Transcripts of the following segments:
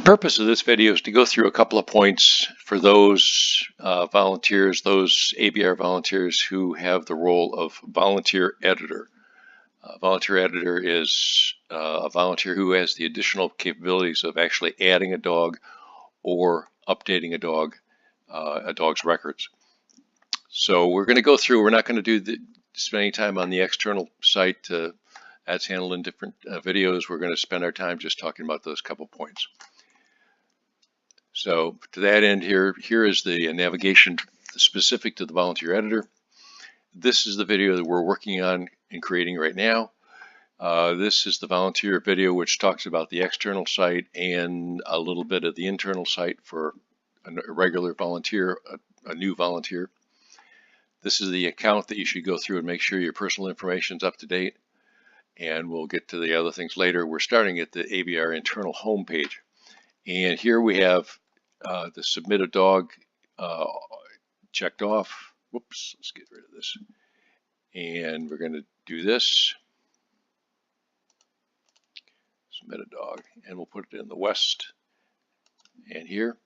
purpose of this video is to go through a couple of points for those volunteers, those ABR volunteers who have the role of volunteer editor. Volunteer editor is a volunteer who has the additional capabilities of actually adding a dog or updating a dog's records. So we're going to go through, we're not going to spend any time on the external site that's handled in different videos. We're going to spend our time just talking about those couple points. So to that end, here is the navigation specific to the volunteer editor. This is the video that we're working on and creating right now. This is the volunteer video, which talks about the external site and a little bit of the internal site for a regular volunteer, a new volunteer. This is the account that you should go through and make sure your personal information is up to date. And we'll get to the other things later. We're starting at the ABR internal home page. And here we have the submit a dog checked off. Whoops, let's get rid of this. And we're going to do this. Submit a dog. And we'll put it in the west and here.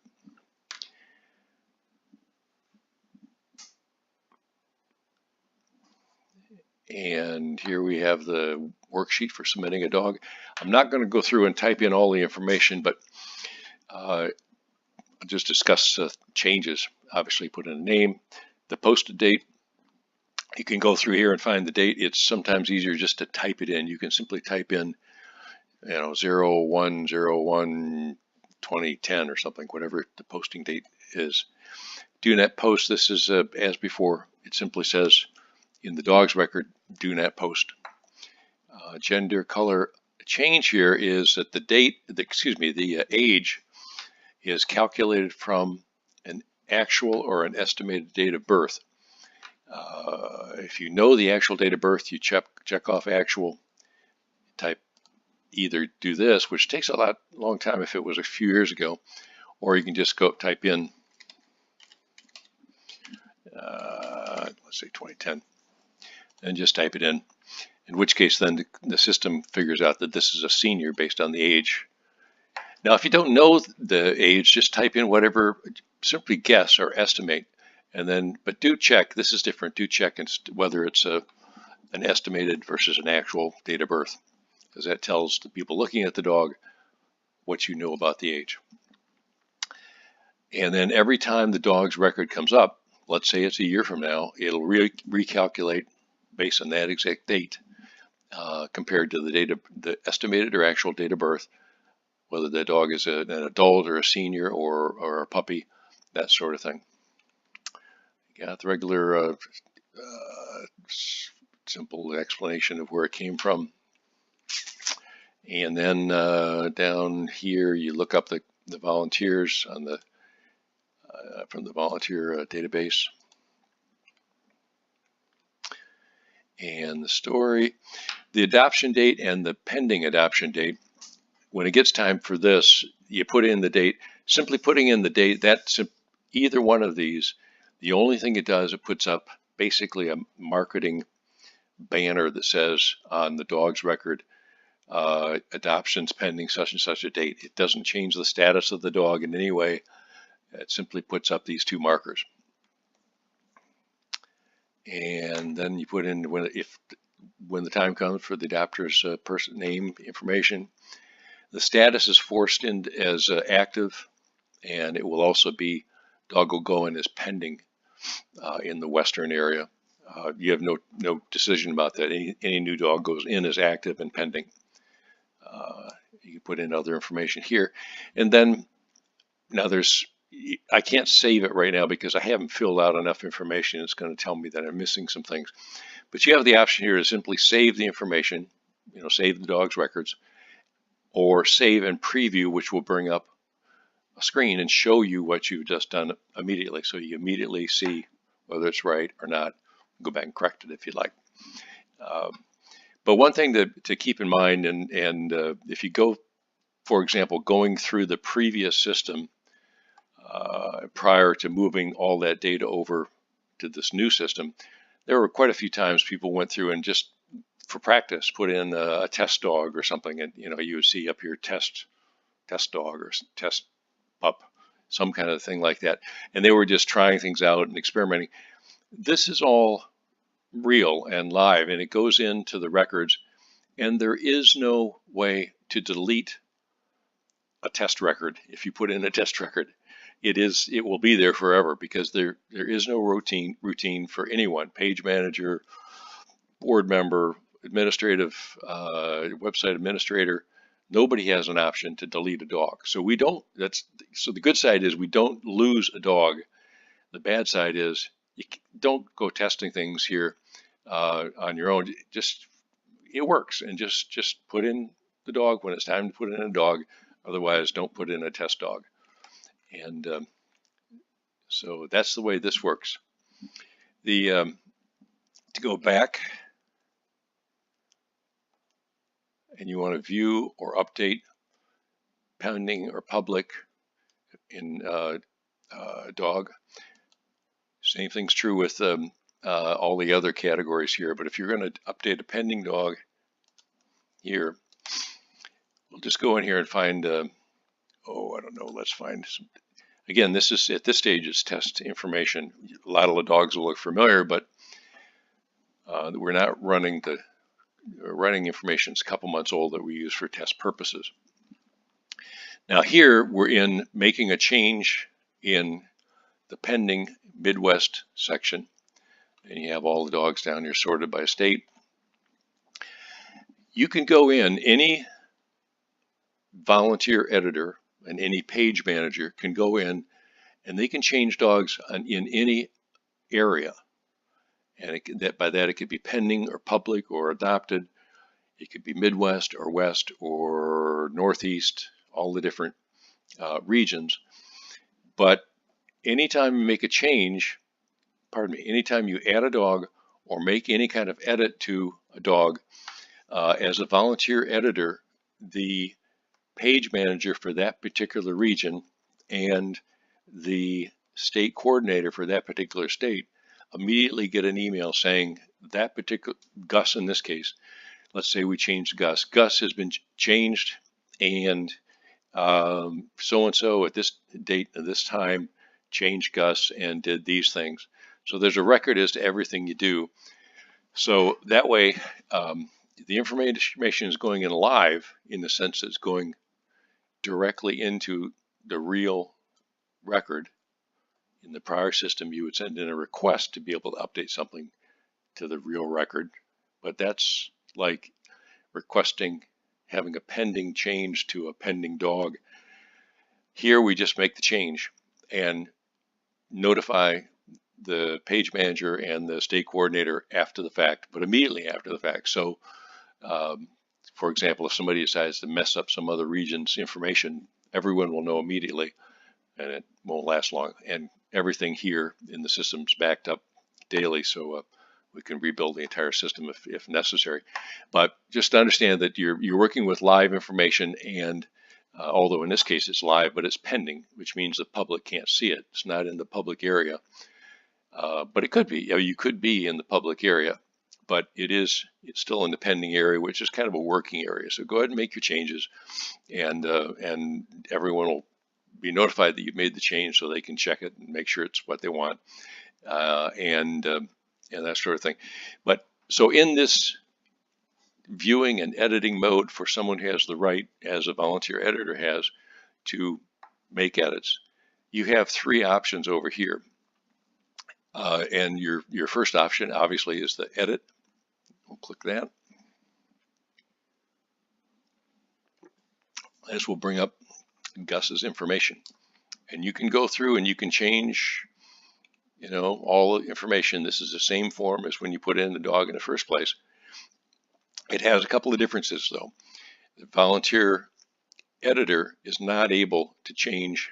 And here we have the worksheet for submitting a dog. I'm not going to go through and type in all the information, but I'll just discuss changes. Obviously, put in a name, the posted date. You can go through here and find the date. It's sometimes easier just to type it in. You can simply type in, 01/01/2010 or something, whatever the posting date is. Do not post. This is as before. It simply says in the dog's record, do not post. Gender, color change here is that the age is calculated from an actual or an estimated date of birth. If you know the actual date of birth, you check off actual, type either do this, which takes a long time if it was a few years ago, or you can just go type in, let's say 2010. And just type it in which case then the system figures out that this is a senior based on the age. Now, if you don't know the age, just type in whatever, simply guess or estimate, and then, but do check, this is different, do check whether it's an estimated versus an actual date of birth, because that tells the people looking at the dog what you know about the age. And then every time the dog's record comes up, let's say it's a year from now, it'll recalculate based on that exact date compared to the date of the estimated or actual date of birth, whether the dog is an adult or a senior or a puppy, that sort of thing. You got the regular simple explanation of where it came from. And then down here, you look up the volunteers on the from the volunteer database. And the story, the adoption date and the pending adoption date. When it gets time for this, you put in the date. Simply putting in the date, that's either one of these. The only thing it does, it puts up basically a marketing banner that says on the dog's record, adoptions pending such and such a date. It doesn't change the status of the dog in any way. It simply puts up these two markers. And then you put in when the time comes for the adopter's person name information. The status is forced in as active, and it will also be dog will go in as pending in the western area. You have no decision about that. Any new dog goes in as active and pending. You can put in other information here, and then now I can't save it right now because I haven't filled out enough information. It's going to tell me that I'm missing some things. But you have the option here to simply save the information, save the dog's records, or save and preview, which will bring up a screen and show you what you've just done immediately. So you immediately see whether it's right or not. Go back and correct it if you'd like. But one thing to keep in mind, and if you go, for example, going through the previous system, prior to moving all that data over to this new system, there were quite a few times people went through and just for practice put in a test dog or something, and you would see up here test test dog or test pup, some kind of thing like that. And they were just trying things out and experimenting. This is all real and live, and it goes into the records, and there is no way to delete a test record. If you put in a test record, it will be there forever, because there is no routine for anyone, page manager, board member, administrative, website administrator. Nobody has an option to delete a dog. So so the good side is we don't lose a dog. The bad side is you don't go testing things here on your own. It works, and just put in the dog when it's time to put in a dog. Otherwise, don't put in a test dog. And so that's the way this works. To go back, and you want to view or update pending or public in dog. Same thing's true with all the other categories here. But if you're going to update a pending dog here, we'll just go in here and find, I don't know, let's find some. Again, this is, at this stage, it's test information. A lot of the dogs will look familiar, but we're not running information. It's a couple months old that we use for test purposes. Now here, we're in making a change in the pending Midwest section. And you have all the dogs down here sorted by state. You can go in, any volunteer editor and any page manager can go in, and they can change dogs in any area. And by that it could be pending or public or adopted. It could be Midwest or West or Northeast, all the different regions. But anytime you make a change, anytime you add a dog or make any kind of edit to a dog, as a volunteer editor, the page manager for that particular region and the state coordinator for that particular state immediately get an email saying that particular, Gus in this case, let's say we changed Gus. Gus has been changed, and so-and-so at this date at this time changed Gus and did these things. So there's a record as to everything you do. So that way, the information is going in live, in the sense that it's going directly into the real record. In the prior system, you would send in a request to be able to update something to the real record, but that's like requesting having a pending change to a pending dog. Here we just make the change and notify the page manager and the state coordinator after the fact, but immediately after the fact. So for example, if somebody decides to mess up some other region's information, everyone will know immediately, and it won't last long. And everything here in the system's backed up daily, so we can rebuild the entire system if necessary. But just to understand that you're working with live information, and although in this case it's live, but it's pending, which means the public can't see it. It's not in the public area, but it could be. You could be in the public area, but it's still in the pending area, which is kind of a working area. So go ahead and make your changes, and everyone will be notified that you've made the change, so they can check it and make sure it's what they want, and that sort of thing. But so in this viewing and editing mode, for someone who has the right, as a volunteer editor has, to make edits, you have three options over here. And your first option obviously is the edit. We'll click that. This will bring up Gus's information, and you can go through and you can change, all the information. This is the same form as when you put in the dog in the first place. It has a couple of differences though. The volunteer editor is not able to change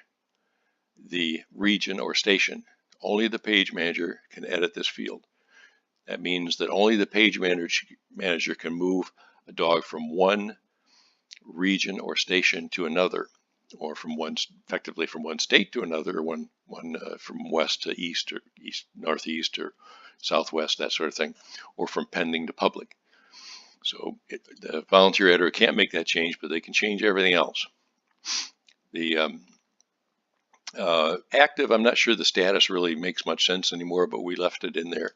the region or station. Only the page manager can edit this field. That means that only the page manager can move a dog from one region or station to another, or effectively from one state to another, or from west to east, or northeast, or southwest, that sort of thing, or from pending to public. So the volunteer editor can't make that change, but they can change everything else. The active, I'm not sure the status really makes much sense anymore, but we left it in there.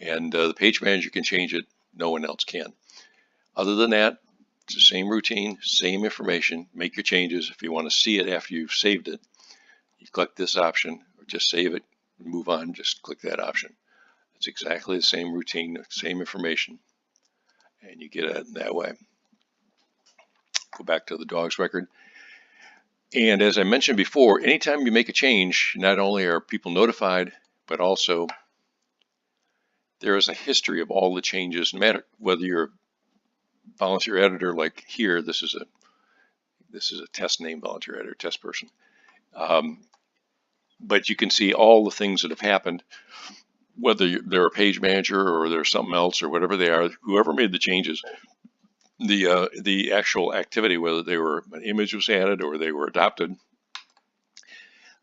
And the page manager can change it. No one else can. Other than that, it's the same routine, same information. Make your changes. If you want to see it after you've saved it, you click this option, or just save it, move on, just click that option. It's exactly the same routine, same information, and you get it that way. Go back to the dog's record. And as I mentioned before, anytime you make a change, not only are people notified, but also there is a history of all the changes, no matter whether you're a volunteer editor like here. This is a test name, volunteer editor, test person. But you can see all the things that have happened, whether they're a page manager or there's something else or whatever they are, whoever made the changes, the actual activity, whether they were an image was added or they were adopted,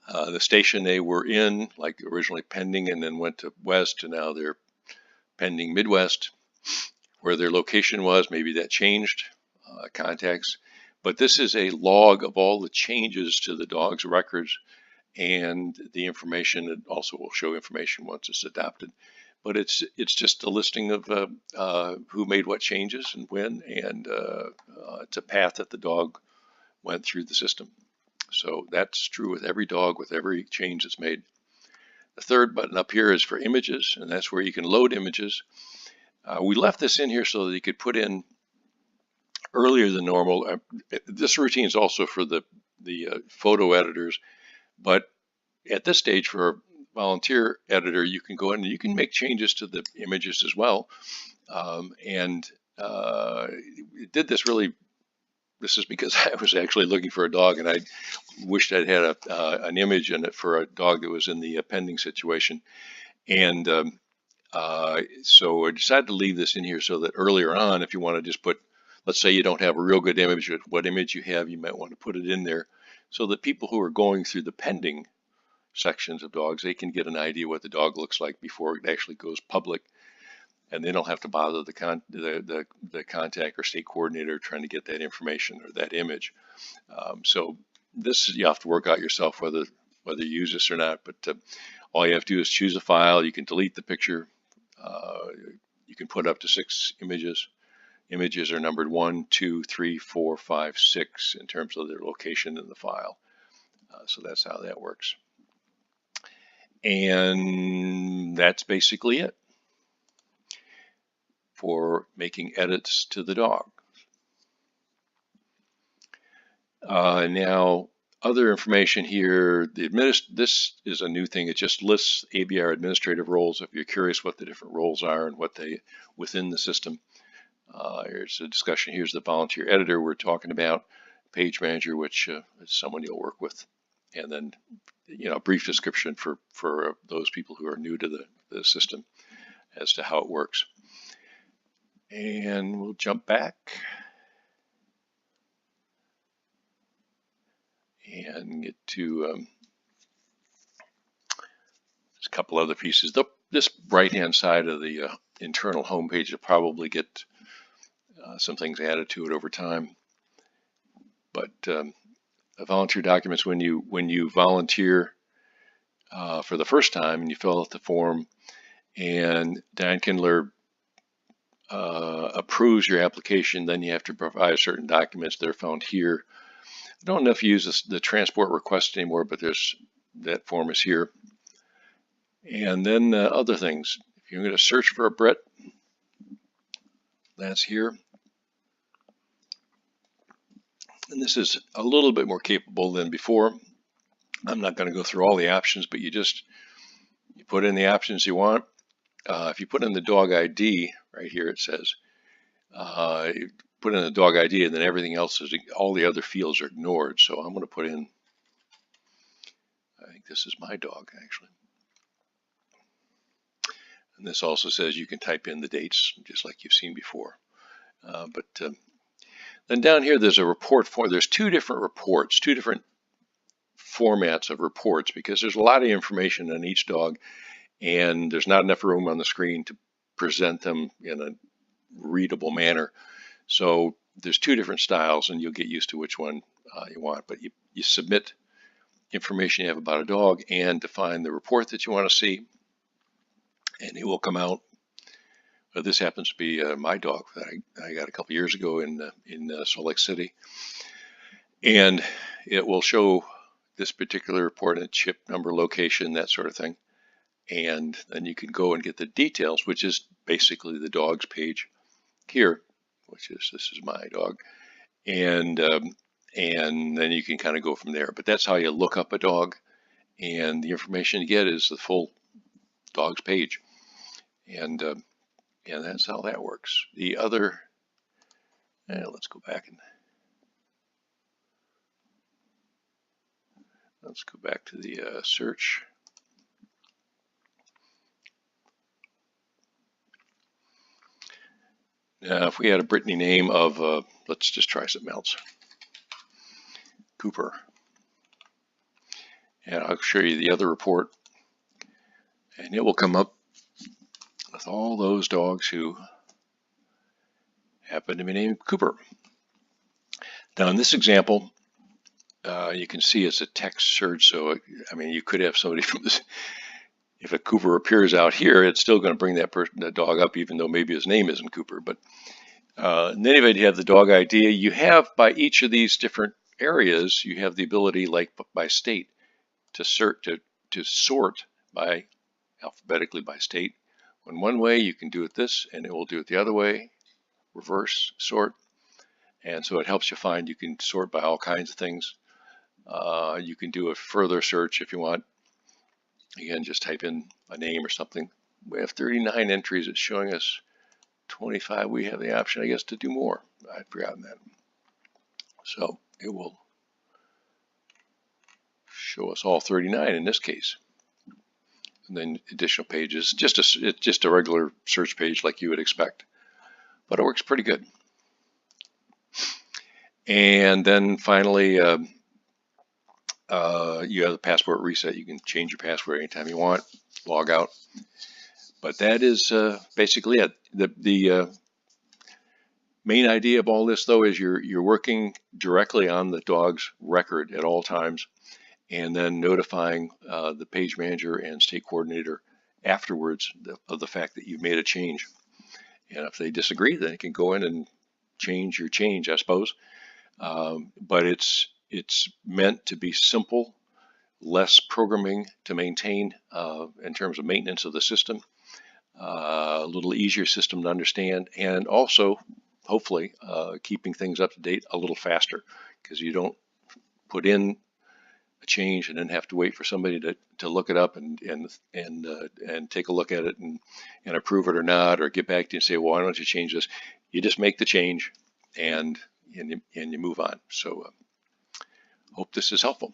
the station they were in, like originally pending and then went to West, and now they're pending Midwest, where their location was, maybe that changed, contacts. But this is a log of all the changes to the dog's records and the information. It also will show information once it's adopted. But it's just a listing of who made what changes and when, and it's a path that the dog went through the system. So that's true with every dog, with every change that's made. The third button up here is for images, and that's where you can load images. We left this in here so that you could put in earlier than normal. This routine is also for the photo editors, but at this stage for a volunteer editor, you can go in and you can make changes to the images as well. It did this really. This is because I was actually looking for a dog, and I wished I'd had an image in it for a dog that was in the pending situation. And so I decided to leave this in here so that earlier on, if you want to just put, let's say you don't have a real good image, but what image you have, you might want to put it in there so that people who are going through the pending sections of dogs, they can get an idea what the dog looks like before it actually goes public. And they don't have to bother the contact or state coordinator trying to get that information or that image. So this, you have to work out yourself whether you use this or not. But all you have to do is choose a file. You can delete the picture. You can put up to 6 images. Images are numbered 1, 2, 3, 4, 5, 6 in terms of their location in the file. So that's how that works. And that's basically it for making edits to the dog. Now, other information here, this is a new thing. It just lists ABR administrative roles if you're curious what the different roles are and what they within the system. Here's a discussion. Here's the volunteer editor we're talking about, page manager, which is someone you'll work with, and then a brief description for those people who are new to the system as to how it works. And we'll jump back and get to just a couple other pieces. This right-hand side of the internal homepage will probably get some things added to it over time. But volunteer documents, when you volunteer for the first time and you fill out the form, and Diane Kindler approves your application, then you have to provide certain documents. They're found here. I don't know if you use the transport request anymore, but that form is here. And then other things. If you're going to search for a Brit, that's here. And this is a little bit more capable than before. I'm not going to go through all the options, but you put in the options you want. If you put in the dog ID, right here it says, you put in the dog ID, and then everything else all the other fields are ignored. So I'm going to put in, I think this is my dog actually. And this also says you can type in the dates just like you've seen before. Then down here there's a report form. There's 2 different reports, 2 different formats of reports, because there's a lot of information on each dog, and there's not enough room on the screen to present them in a readable manner. So there's two different styles, and you'll get used to which one you want. But you submit information you have about a dog and define the report that you want to see, and it will come out. This happens to be my dog that I got a couple years ago in Salt Lake City, and it will show this particular report and chip number, location, that sort of thing. And then you can go and get the details, which is basically the dog's page here, which is, this is my dog, and then you can kind of go from there. But that's how you look up a dog, and the information you get is the full dog's page, and that's how that works. The other, let's go back and let's go back to the search. Now, if we had a Brittany name of, let's just try something else, Cooper. And I'll show you the other report, and it will come up with all those dogs who happen to be named Cooper. Now, in this example, you can see it's a text search, so I mean, you could have somebody from this. If a Cooper appears out here, it's still going to bring that dog up, even though maybe his name isn't Cooper. But in any event, you have the dog ID. You have, by each of these different areas, you have the ability, like by state, to sort by alphabetically by state. In one way, you can do it this, and it will do it the other way, reverse sort. And so it helps you find, you can sort by all kinds of things. You can do a further search if you want. Again, just type in a name or something. We have 39 entries. It's showing us 25. We have the option, I guess, to do more. I'd forgotten that. So it will show us all 39 in this case. And then additional pages. It's just a regular search page like you would expect. But it works pretty good. And then finally, you have the passport reset. You can change your password anytime you want, log out. But that is basically it. The main idea of all this, though, is you're working directly on the dog's record at all times, and then notifying the page manager and state coordinator afterwards of the fact that you've made a change. And if they disagree, then you can go in and change your change, I suppose. But it's meant to be simple, less programming to maintain in terms of maintenance of the system, a little easier system to understand, and also hopefully keeping things up to date a little faster, because you don't put in a change and then have to wait for somebody to look it up and take a look at it and approve it or not, or get back to you and say, well, why don't you change this? You just make the change and you move on. So hope this is helpful.